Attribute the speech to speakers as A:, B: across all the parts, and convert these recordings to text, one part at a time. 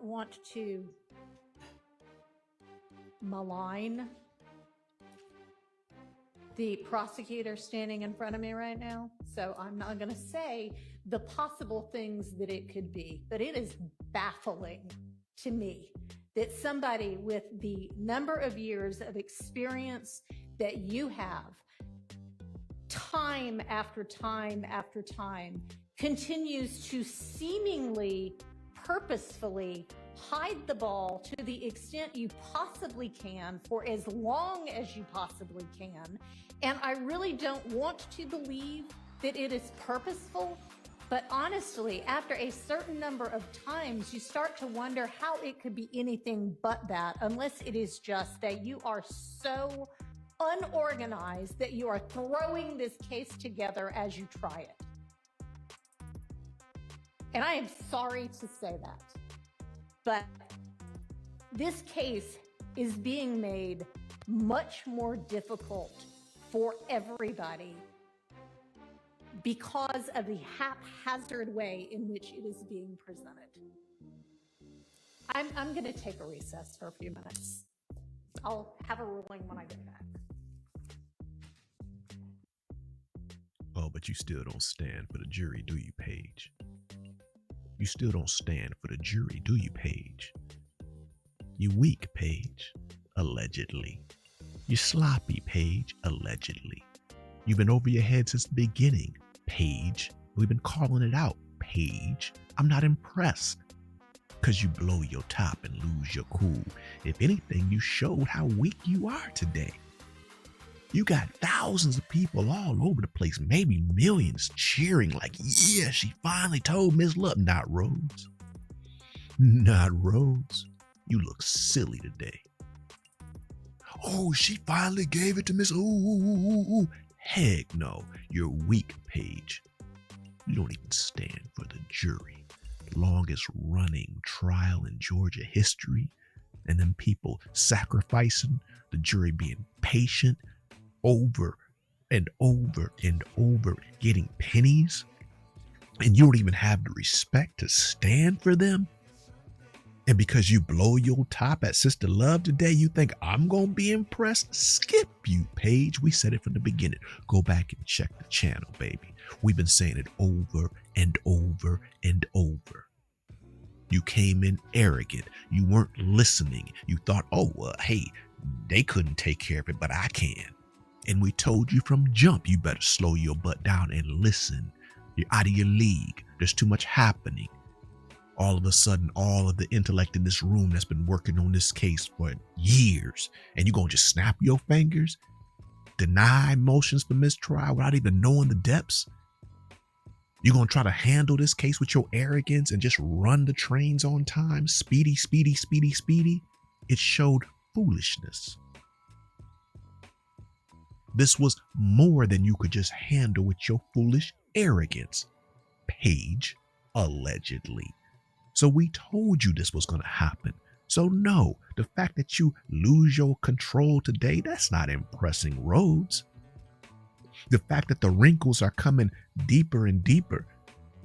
A: don't want to malign the prosecutor standing in front of me right now, so I'm not going to say the possible things that it could be, but it is baffling to me that somebody with the number of years of experience that you have, time after time after time, continues to seemingly purposefully hide the ball to the extent you possibly can for as long as you possibly can. And I really don't want to believe that it is purposeful, but honestly, after a certain number of times, you start to wonder how it could be anything but that, unless it is just that you are so unorganized that you are throwing this case together as you try it. And I am sorry to say that, but this case is being made much more difficult for everybody because of the haphazard way in which it is being presented. I'm going to take a recess for a few minutes. I'll have a ruling when I get back.
B: Oh, but you still don't stand for the jury, do you, Paige? You still don't stand for the jury, do you, Paige? You weak, Paige, allegedly. You sloppy, Paige, allegedly. You've been over your head since the beginning, Paige. We've been calling it out, Paige. I'm not impressed. Because you blow your top and lose your cool. If anything, you showed how weak you are today. You got thousands of people all over the place, maybe millions, cheering like, yeah, she finally told Miss Love. Not Rhodes. Not Rhodes. You look silly today. Oh, she finally gave it to Miss Ooh. Heck no, you're weak, Paige. You don't even stand for the jury. Longest running trial in Georgia history, and then people sacrificing, the jury being patient, over and over and over, getting pennies, and you don't even have the respect to stand for them. And because you blow your top at Sister Love today, you think I'm gonna be impressed? Skip you, Paige. We said it from the beginning. Go back and check the channel, baby. We've been saying it over and over and over. You came in arrogant. You weren't listening. You thought, oh, hey, they couldn't take care of it, but I can. And we told you from jump, you better slow your butt down and listen. You're out of your league. There's too much happening. All of a sudden, all of the intellect in this room that's been working on this case for years, and you're going to just snap your fingers, deny motions for mistrial without even knowing the depths? You're going to try to handle this case with your arrogance and just run the trains on time? Speedy, speedy, speedy, speedy. It showed foolishness. This was more than you could just handle with your foolish arrogance, Paige, allegedly. So we told you this was going to happen. So no, the fact that you lose your control today, that's not impressing Rhodes. The fact that the wrinkles are coming deeper and deeper,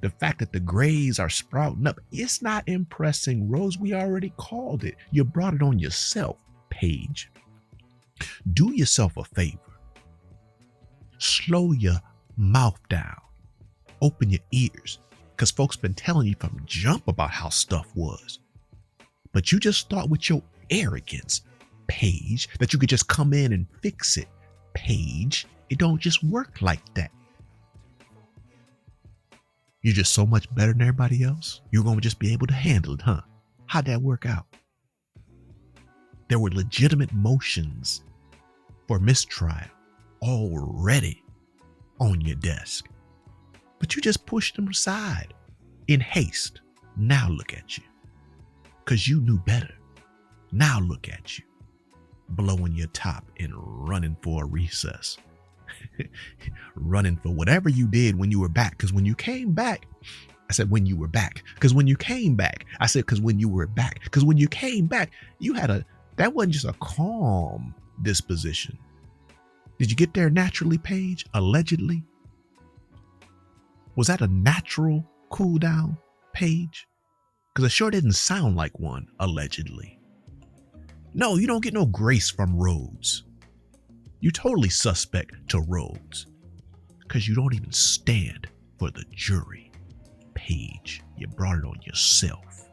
B: the fact that the grays are sprouting up, it's not impressing Rhodes. We already called it. You brought it on yourself, Paige. Do yourself a favor. Slow your mouth down. Open your ears. Because folks been telling you from jump about how stuff was. But you just thought with your arrogance, Paige, that you could just come in and fix it. Paige, it don't just work like that. You're just so much better than everybody else. You're going to just be able to handle it, huh? How'd that work out? There were legitimate motions for mistrial already on your desk. But you just pushed them aside in haste. Now look at you. Because you knew better. Now look at you. Blowing your top and running for a recess. Running for whatever you did when you were back. Because when you came back, I said when you were back. Because when you came back, I said because when you were back. Because when you came back, you had that wasn't just a calm disposition. Did you get there naturally, Paige? Allegedly? Was that a natural cool down, Paige? Because it sure didn't sound like one, allegedly. No, you don't get no grace from Rhodes. You totally suspect to Rhodes. Because you don't even stand for the jury. Paige, you brought it on yourself.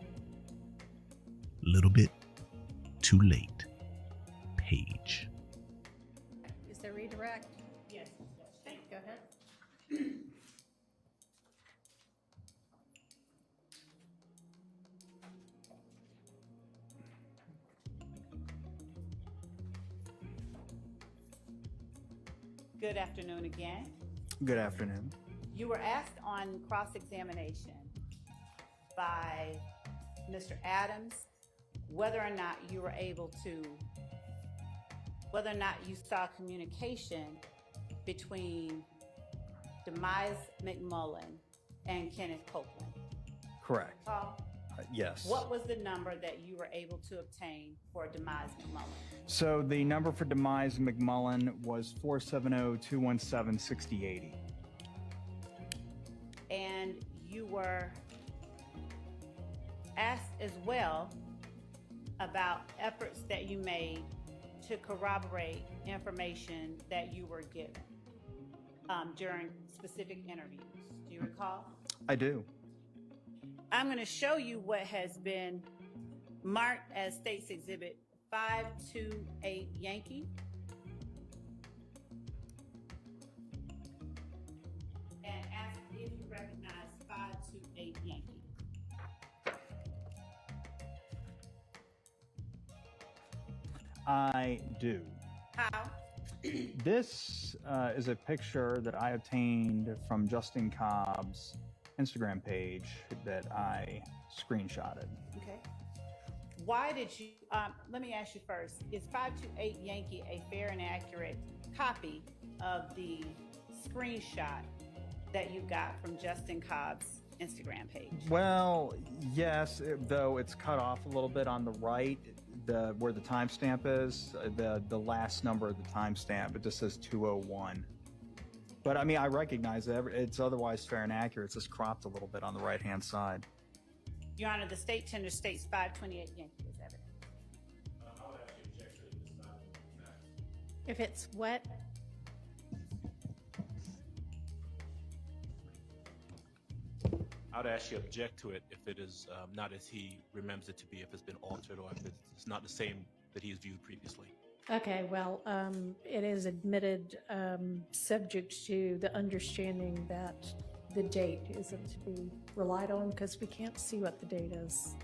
B: Little bit too late. Paige.
A: Is there redirect?
C: Yes.
A: Go ahead.
C: Good afternoon again.
D: Good afternoon.
C: You were asked on cross-examination by Mr. Adams whether or not you saw communication between Demise McMullen and Kenneth Copeland.
D: Correct.
C: Paul,
D: Yes.
C: what was the number that you were able to obtain for Demise McMullen?
D: So the number for Demise McMullen was 470-217-6080.
C: And you were asked as well about efforts that you made to corroborate information that you were given during specific interviews. Do you recall?
D: I do.
C: I'm going to show you what has been marked as State's Exhibit 528 Yankee. And ask if you recognize 528 Yankee.
D: I do.
C: How?
D: This is a picture that I obtained from Justin Cobb's Instagram page that I screenshotted.
C: Okay. Why did you, let me ask you first, is 528 Yankee a fair and accurate copy of the screenshot that you got from Justin Cobb's Instagram page?
D: Well, yes, though it's cut off a little bit on the right, where the timestamp is, the last number of the timestamp, it just says 201. But I mean, I recognize it. It's otherwise fair and accurate. It's just cropped a little bit on the right-hand side.
C: Your Honor, the state tender states 528 Yankee is evident.
E: I would actually object to it. It's not fact.
A: If it's what?
E: I would actually object to it if it is not as he remembers it to be, if it's been altered or if it's not the same that he has viewed previously.
A: Okay, well, it is admitted subject to the understanding that the date isn't to be relied on because we can't see what the date is.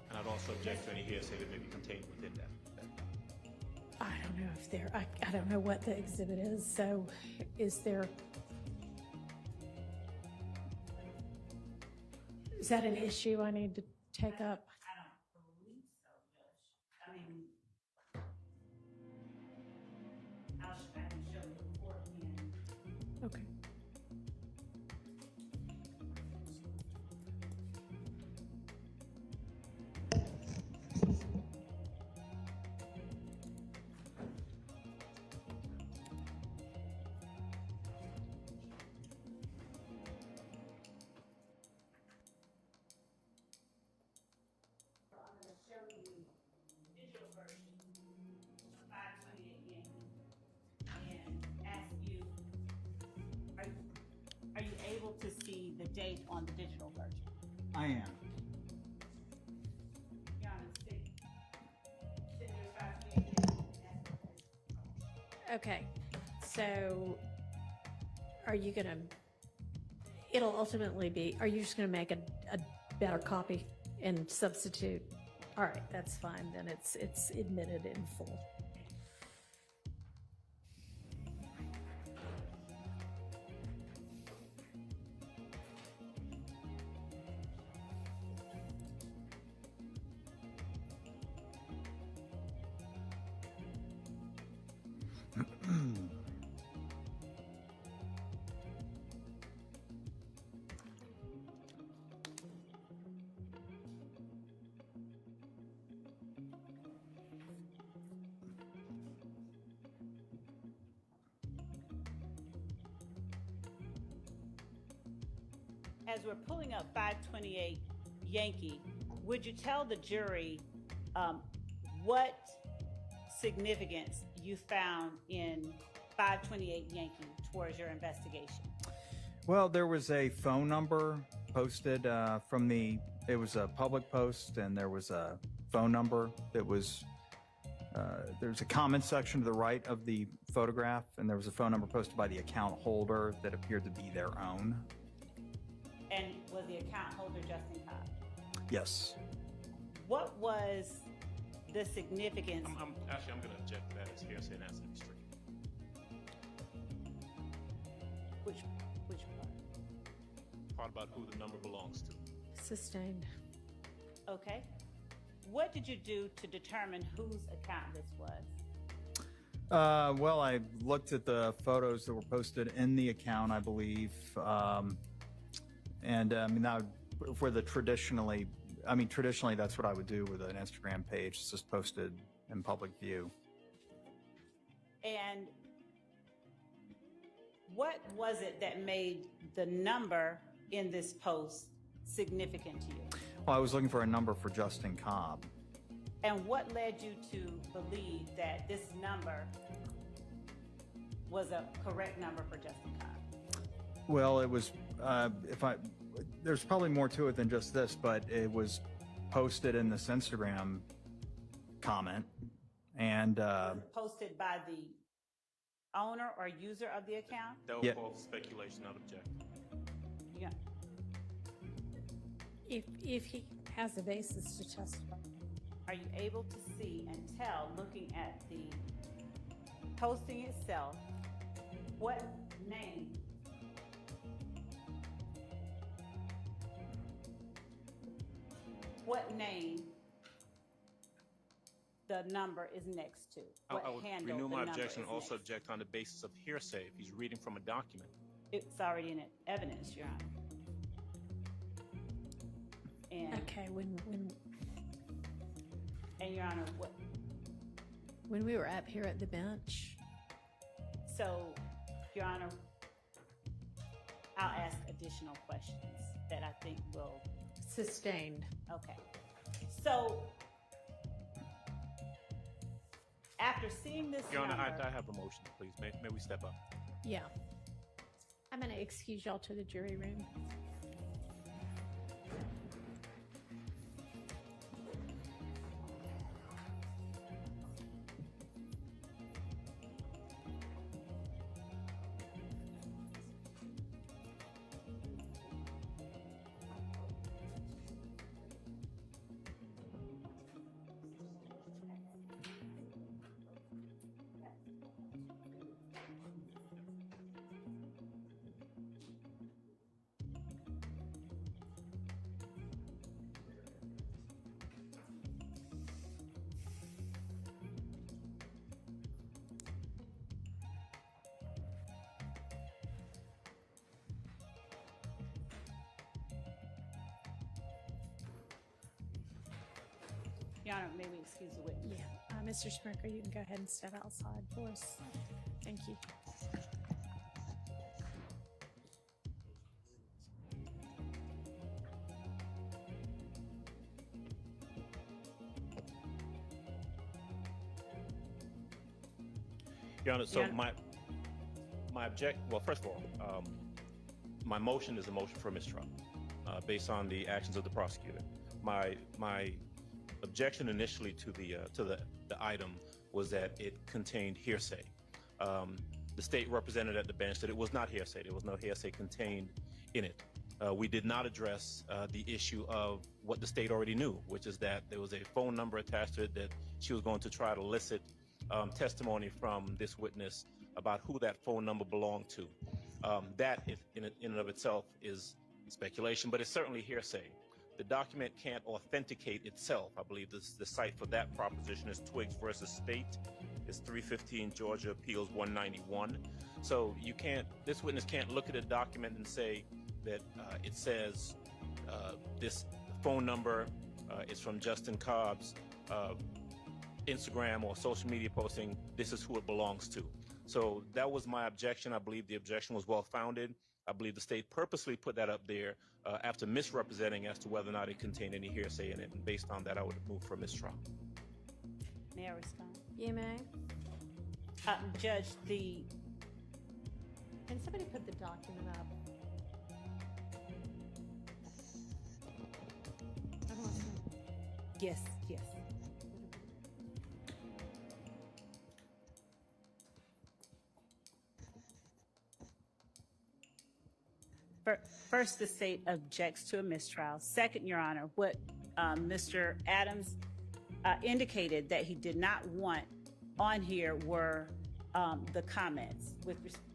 E: And I'd also object to any hearsay that may be contained within that.
A: I don't know if there, I don't know what the exhibit is, so is there, is that an issue I need to take up?
C: I don't believe so, Judge. I mean, I can show you beforehand.
A: Okay.
C: Are you able to see the date on the digital version?
D: I am.
C: Your Honor, send your 528.
A: Okay, so are you gonna, it'll ultimately be, are you just gonna make a better copy and substitute? All right, that's fine, then it's admitted in full.
C: As we're pulling up 528 Yankee, would you tell the jury what significance you found in 528 Yankee towards your investigation?
D: Well, there was a phone number posted it was a public post, and there was a phone number that was, there's a comment section to the right of the photograph, and there was a phone number posted by the account holder that appeared to be their own.
C: And was the account holder Justin Cobb?
D: Yes.
C: What was the significance?
E: I'm going to object to that as hearsay and answer straight.
C: Which part?
E: Part about who the number belongs to.
A: Sustained.
C: Okay. What did you do to determine whose account this was?
D: Well, I looked at the photos that were posted in the account, I believe. Traditionally, that's what I would do with an Instagram page. It's just posted in public view.
C: And what was it that made the number in this post significant to you?
D: Well, I was looking for a number for Justin Cobb.
C: And what led you to believe that this number was a correct number for Justin Cobb?
D: Well, it was, there's probably more to it than just this, but it was posted in this Instagram comment, and
C: Was it posted by the owner or user of the account?
E: That was false speculation, not object.
C: Yeah.
A: If he has a basis to testify.
C: Are you able to see and tell, looking at the posting itself, what name the number is next to? What
E: I would
C: handle
E: renew
C: the
E: my
C: number
E: objection
C: is
E: and also
C: next
E: object on the basis of hearsay if he's reading from a document.
C: to? It's already in evidence, Your Honor. And,
A: Okay,
C: and Your Honor, what?
A: when we were up here at the bench,
C: So, Your Honor, I'll ask additional questions that I think will.
A: sustained.
C: Okay. So, after seeing this
E: Your Honor,
C: number,
E: I have a motion, please. May we step up?
A: Yeah. I'm going to excuse y'all to the jury room.
C: Your Honor, may we excuse the witness?
A: Yeah. Mr. Sprinkel, you can go ahead and step outside for us. Thank you.
E: Your Honor, so
C: Your Honor.
E: well, first of all, my motion is a motion for mistrial based on the actions of the prosecutor. My objection initially to the item was that it contained hearsay. The state represented at the bench that it was not hearsay. There was no hearsay contained in it. We did not address the issue of what the state already knew, which is that there was a phone number attached to it that she was going to try to elicit testimony from this witness about who that phone number belonged to. That, in and of itself, is speculation, but it's certainly hearsay. The document can't authenticate itself. I believe the site for that proposition is Twiggs versus State. It's 315 Georgia Appeals 191. So this witness can't look at a document and say that it says this phone number is from Justin Cobb's Instagram or social media posting. This is who it belongs to. So that was my objection. I believe the objection was well founded. I believe the state purposely put that up there after misrepresenting as to whether or not it contained any hearsay in it. And based on that, I would have moved for mistrial.
C: May I respond?
A: You may.
C: Judge,
A: Can somebody put the document up? I don't want to-
C: yes. First, the state objects to a mistrial. Second, Your Honor, what Mr. Adams indicated that he did not want on here were the comments with respect.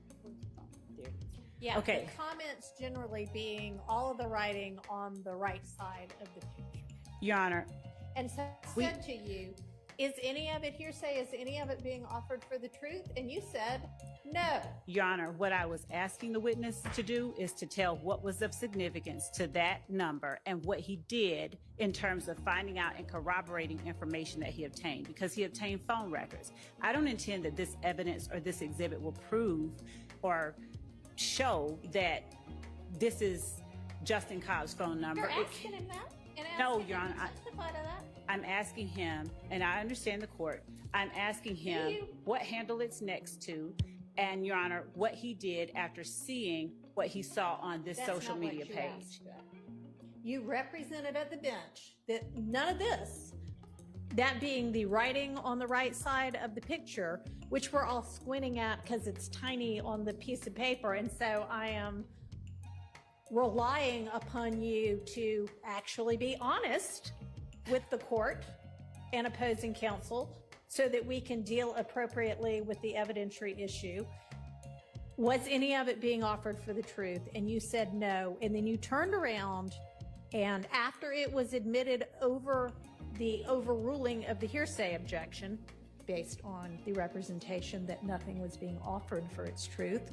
A: Yeah,
C: Okay.
A: the comments generally being all of the writing on the right side of the picture.
C: Your Honor,
A: And so I said to you, is any of it hearsay? Is any of it being offered for the truth? And you said no.
C: Your Honor, what I was asking the witness to do is to tell what was of significance to that number and what he did in terms of finding out and corroborating information that he obtained, because he obtained phone records. I don't intend that this evidence or this exhibit will prove or show that this is Justin Cobb's phone number.
A: You're asking him that? And
C: No,
A: asking
C: Your
A: him
C: Honor,
A: to testify to that?
C: I'm asking him, and I understand the court, I'm asking him
A: you?
C: what handle it's next to, and Your Honor, what he did after seeing what he saw on this
A: That's
C: social
A: not what
C: media
A: you
C: page.
A: asked. You represented at the bench that none of this, that being the writing on the right side of the picture, which we're all squinting at because it's tiny on the piece of paper. And so I am relying upon you to actually be honest with the court and opposing counsel so that we can deal appropriately with the evidentiary issue. Was any of it being offered for the truth? And you said no. And then you turned around, and after it was admitted over the overruling of the hearsay objection, based on the representation that nothing was being offered for its truth,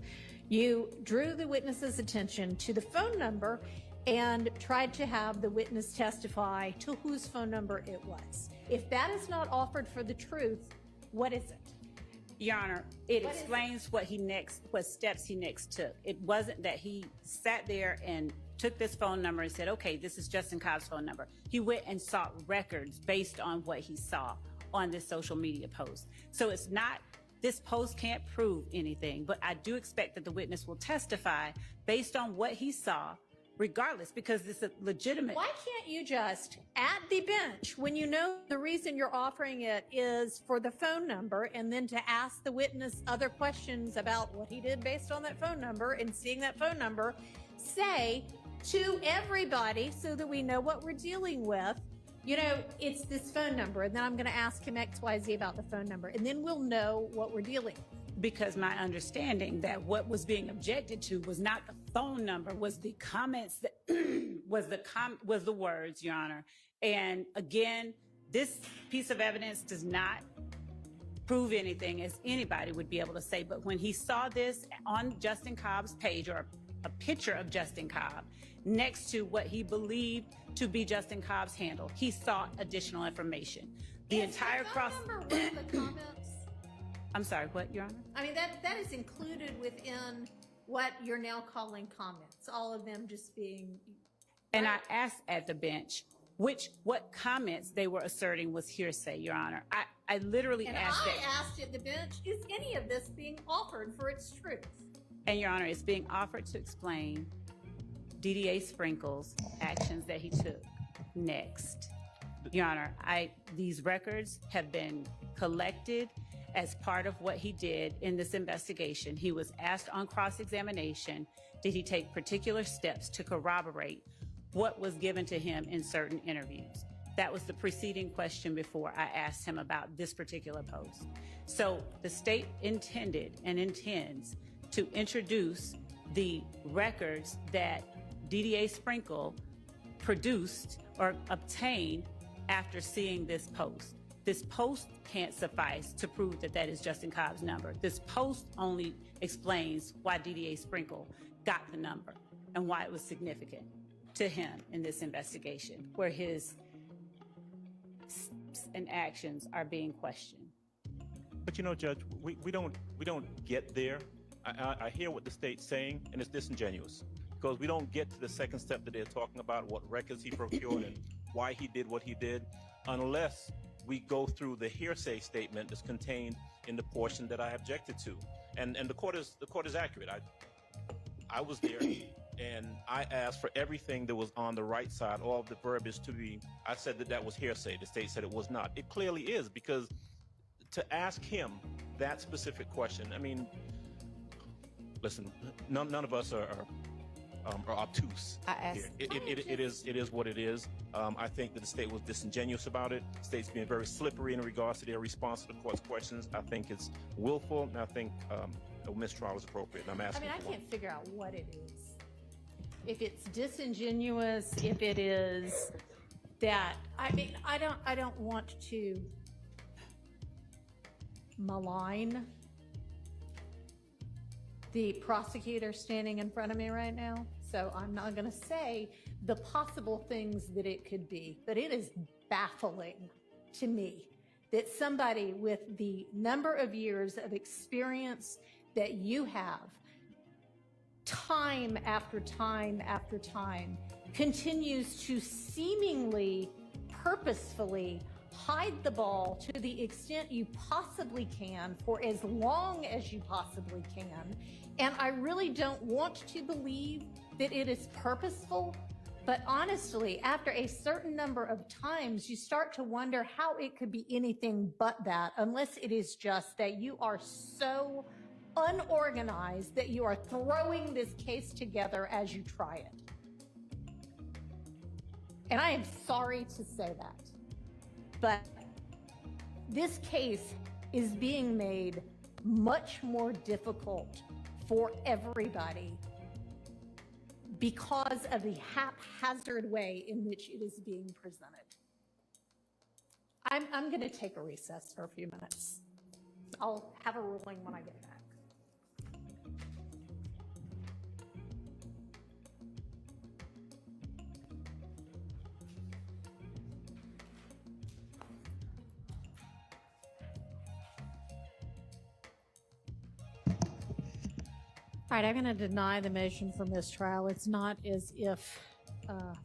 A: you drew the witness's attention to the phone number and tried to have the witness testify to whose phone number it was. If that is not offered for the truth, what is it?
C: Your Honor, it
A: What is
C: explains what steps he next took. It wasn't that he sat there and took this phone number and said, okay, this is Justin Cobb's phone number. He went and sought records based on what he saw on this social media post. So it's not, this post can't prove anything, but I do expect that the witness will testify based on what he saw, regardless, because it's a legitimate.
A: Why can't you just, at the bench, when you know the reason you're offering it is for the phone number, and then to ask the witness other questions about what he did based on that phone number and seeing that phone number, say to everybody so that we know what we're dealing with, you know, it's this phone number, and then I'm going to ask him XYZ about the phone number, and then we'll know what we're dealing with.
C: Because my understanding that what was being objected to was not the phone number, was the comments that was the words, Your Honor. And again, this piece of evidence does not prove anything, as anybody would be able to say. But when he saw this on Justin Cobb's page, or a picture of Justin Cobb next to what he believed to be Justin Cobb's handle, he sought additional information. The entire
A: phone number with the comments.
C: I'm sorry, what, Your Honor?
A: I mean, that is included within what you're now calling comments, all of them just being.
C: And I asked at the bench what comments they were asserting was hearsay, Your Honor. I literally
A: And
C: asked
A: I
C: that.
A: asked at the bench, is any of this being offered for its truth?
C: And Your Honor, it's being offered to explain DDA Sprinkel's actions that he took next. Your Honor, these records have been collected as part of what he did in this investigation. He was asked on cross-examination, did he take particular steps to corroborate what was given to him in certain interviews? That was the preceding question before I asked him about this particular post. So the state intended and intends to introduce the records that DDA Sprinkel produced or obtained after seeing this post. This post can't suffice to prove that that is Justin Cobb's number. This post only explains why DDA Sprinkel got the number and why it was significant to him in this investigation, where his and actions are being questioned.
E: But you know, Judge, we don't get there. I hear what the state's saying, and it's disingenuous because we don't get to the second step that they're talking about, what records he procured and why he did what he did, unless we go through the hearsay statement that's contained in the portion that I objected to. And the court is accurate. I was there, and I asked for everything that was on the right side, all of the verbiage to be. I said that was hearsay. The state said it was not. It clearly is, because to ask him that specific question, I mean, listen, none of us are obtuse.
C: I asked.
E: It is what it is. I think that the state was disingenuous about it. The state's being very slippery in regards to their response to the court's questions. I think it's willful, and I think a mistrial is appropriate. And I'm asking.
A: I can't figure out what it is. If it's disingenuous, if it is that, I don't want to malign the prosecutor standing in front of me right now, so I'm not going to say the possible things that it could be, but it is baffling to me that somebody with the number of years of experience that you have, time after time after time, continues to seemingly purposefully hide the ball to the extent you possibly can for as long as you possibly can. And I really don't want to believe that it is purposeful, but honestly, after a certain number of times, you start to wonder how it could be anything but that, unless it is just that you are so unorganized that you are throwing this case together as you try it. And I am sorry to say that, but this case is being made much more difficult for everybody because of the haphazard way in which it is being presented. I'm going to take a recess for a few minutes. I'll have a ruling when I get back. All right, I'm going to deny the motion for mistrial. It's not as if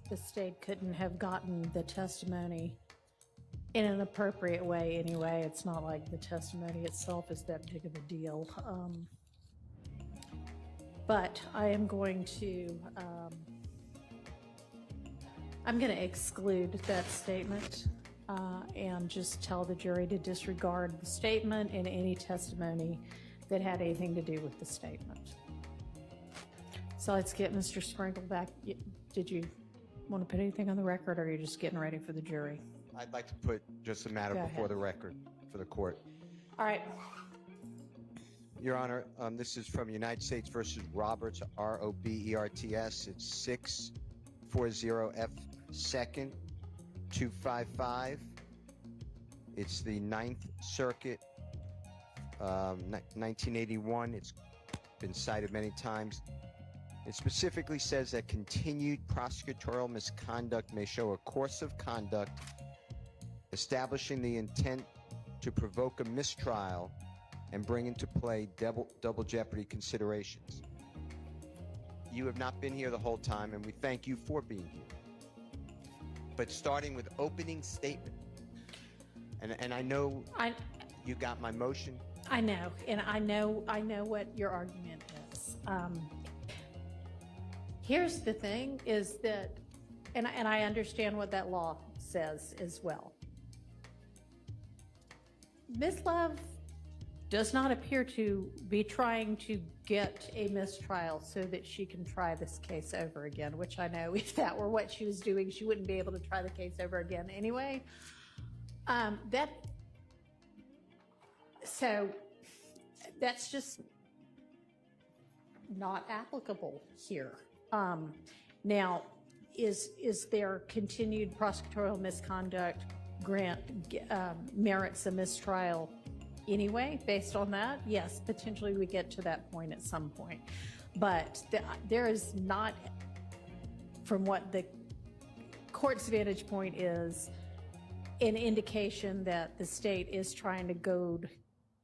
A: the state couldn't have gotten the testimony in an appropriate way anyway. It's not like the testimony itself is that big of a deal. But I am going to, I'm going to exclude that statement and just tell the jury to disregard the statement and any testimony that had anything to do with the statement. So let's get Mr. Sprinkel back. Did you want to put anything on the record, or are you just getting ready for the jury?
F: I'd like to put just a matter before the record for the court.
A: All right.
F: Your Honor, this is from United States versus Roberts, Roberts. It's 640F 2nd 255. It's the 9th Circuit, 1981. It's been cited many times. It specifically says that continued prosecutorial misconduct may show a course of conduct establishing the intent to provoke a mistrial and bring into play double jeopardy considerations. You have not been here the whole time, and we thank you for being here. But starting with opening statement, and I know you got my motion.
A: I know, and I know what your argument is. Here's the thing: is that, and I understand what that law says as well. Ms. Love does not appear to be trying to get a mistrial so that she can try this case over again, which I know if that were what she was doing, she wouldn't be able to try the case over again anyway. So that's just not applicable here. Now, is there continued prosecutorial misconduct merits a mistrial anyway, based on that? Yes, potentially we get to that point at some point. But there is not, from what the court's vantage point is, an indication that the state is trying to goad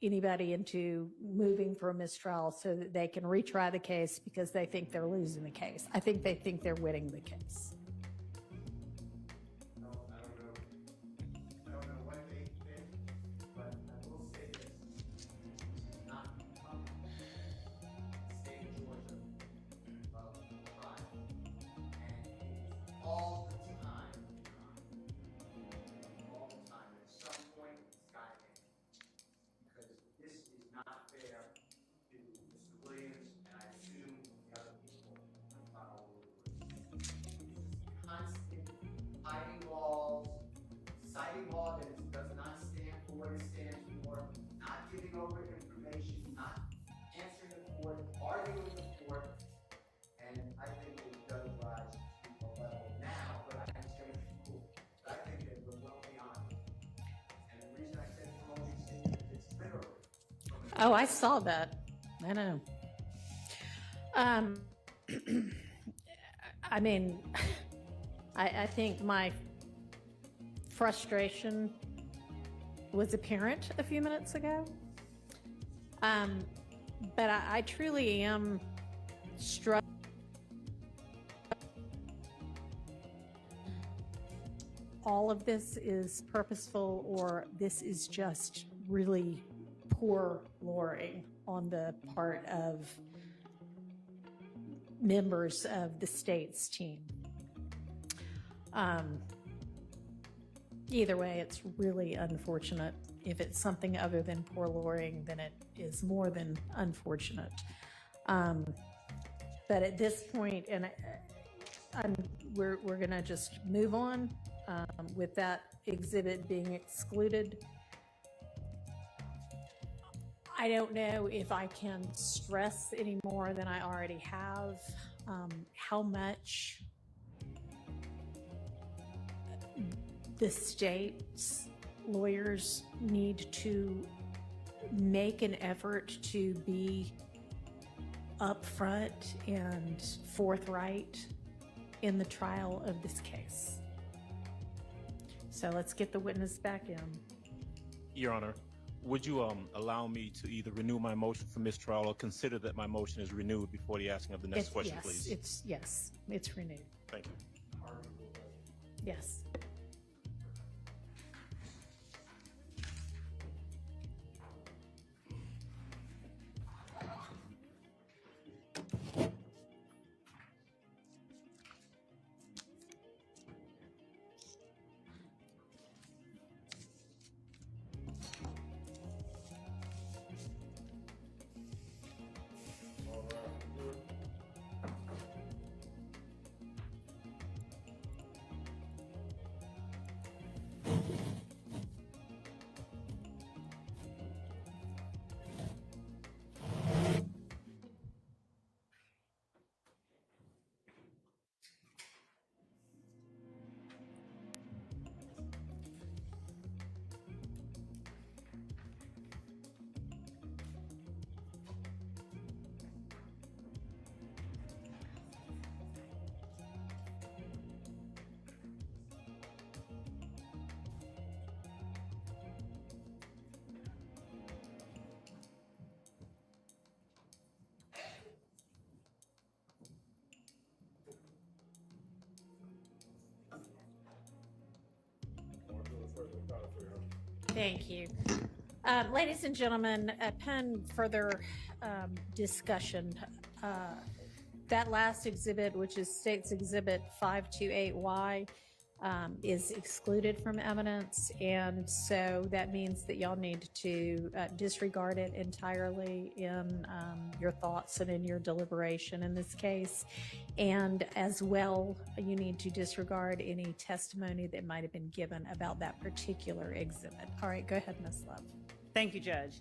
A: anybody into moving for a mistrial so that they can retry the case because they think they're losing the case. I think they think they're winning the case.
G: I don't know what they think, but I will say this. This is not common. The state of Georgia of crime. And it is all the time. All the time. And at some point, it's got to end. Because this is not fair to Mr. Williams, and I assume the other people on Honolulu. This is constant hiding walls, citing law that it does not stand for what it stands for, not giving over information, not answering the court, arguing with the court, and I think it does rise to a level now, but I didn't say it's cool. But I think that we're well beyond it. And the reason I said from all these things is it's literally.
A: Oh, I saw that. I know. I mean, I think my frustration was apparent a few minutes ago. But I truly am struck. All of this is purposeful, or this is just really poor lawyering on the part of members of the state's team. Either way, it's really unfortunate. If it's something other than poor lawyering, then it is more than unfortunate. But at this point, and we're going to just move on with that exhibit being excluded. I don't know if I can stress any more than I already have how much the state's lawyers need to make an effort to be upfront and forthright in the trial of this case. So let's get the witness back in.
E: Your Honor, would you allow me to either renew my motion for mistrial or consider that my motion is renewed before the asking of the next question, please?
A: It's renewed.
E: Thank you.
A: Yes. Thank you. Ladies and gentlemen, upon further discussion, that last exhibit, which is State's Exhibit 528Y, is excluded from evidence, and so that means that y'all need to disregard it entirely in your thoughts and in your deliberation in this case. And as well, you need to disregard any testimony that might have been given about that particular exhibit. All right, go ahead, Ms. Love.
C: Thank you, Judge.